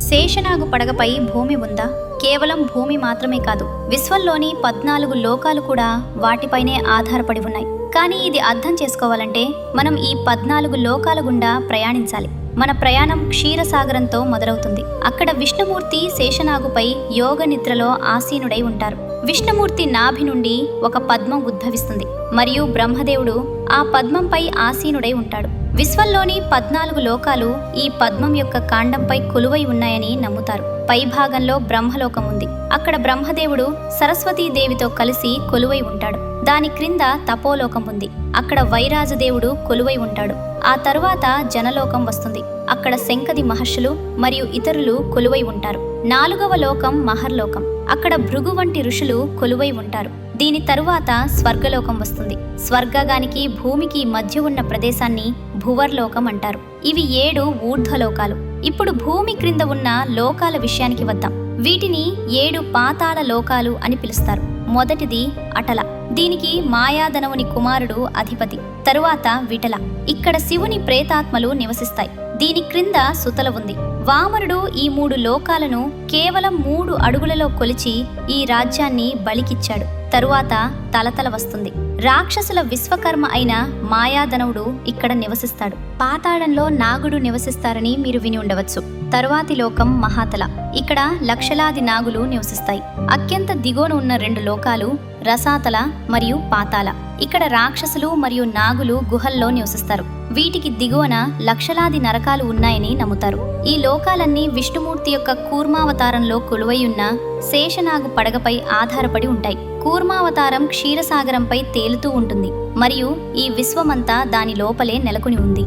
శేషనాగు పడగపై భూమి ఉందా? కేవలం భూమి మాత్రమే కాదు, విశ్వంలోని 14 లోకాలు కూడా వాటిపైనే ఆధారపడి ఉన్నాయి. కానీ ఇది అర్థం చేసుకోవాలంటే మనం ఈ 14 లోకాల గుండా ప్రయాణించాలి. మన ప్రయాణం క్షీరసాగరంతో మొదలవుతుంది. అక్కడ విష్ణుమూర్తి శేషనాగుపై యోగ నిద్రలో ఆసీనుడై ఉంటారు. విష్ణుమూర్తి నాభి నుండి ఒక పద్మం ఉద్భవిస్తుంది మరియు బ్రహ్మదేవుడు ఆ పద్మంపై ఆసీనుడై ఉంటాడు. విశ్వంలోని 14 లోకాలు ఈ పద్మం యొక్క కాండంపై కొలువై ఉన్నాయని నమ్ముతారు. పై భాగంలో బ్రహ్మలోకం ఉంది. అక్కడ బ్రహ్మదేవుడు సరస్వతీదేవితో కలిసి కొలువై ఉంటాడు. దాని క్రింద తపోలోకం ఉంది. అక్కడ వైరాజదేవుడు కొలువై ఉంటాడు. ఆ తరువాత జనలోకం వస్తుంది. అక్కడ శంకది మహర్షులు మరియు ఇతరులు కొలువై ఉంటారు. 4వ లోకం మహర్లోకం. అక్కడ భృగు వంటి ఋషులు కొలువై ఉంటారు. దీని తరువాత స్వర్గలోకం వస్తుంది. స్వర్గానికి భూమికి మధ్య ఉన్న ప్రదేశాన్ని భువర్లోకం అంటారు. ఇవి 7 ఊర్ధ్వలోకాలు. ఇప్పుడు భూమి క్రింద ఉన్న లోకాల విషయానికి వద్దాం. వీటిని 7 పాతాళ లోకాలు అని పిలుస్తారు. మొదటిది అటల. దీనికి మాయాధనవుని కుమారుడు అధిపతి. తరువాత విటల. ఇక్కడ శివుని ప్రేతాత్మలు నివసిస్తాయి. దీని క్రింద సుతల ఉంది. వామనుడు ఈ 3 లోకాలను కేవలం 3 అడుగులలో కొలిచి ఈ రాజ్యాన్ని బలికిచ్చాడు. తరువాత తలతల వస్తుంది. రాక్షసుల విశ్వకర్మ అయిన మాయాధనవుడు ఇక్కడ నివసిస్తాడు. పాతాళంలో నాగుడు నివసిస్తారని మీరు విని ఉండవచ్చు. తరువాతి లోకం మహాతల. ఇక్కడ లక్షలాది నాగులు నివసిస్తాయి. అత్యంత దిగువన ఉన్న 2 లోకాలు రసాతల మరియు పాతాళ. ఇక్కడ రాక్షసులు మరియు నాగులు గుహల్లో నివసిస్తారు. వీటికి దిగువన లక్షలాది నరకాలు ఉన్నాయని నమ్ముతారు. ఈ లోకాలన్నీ విష్ణుమూర్తి యొక్క కూర్మావతారంలో కొలువై ఉన్న శేషనాగు పడగపై ఆధారపడి ఉంటాయి. కూర్మావతారం క్షీరసాగరంపై తేలుతూ ఉంటుంది మరియు ఈ విశ్వమంతా దాని లోపలే నెలకొని ఉంది.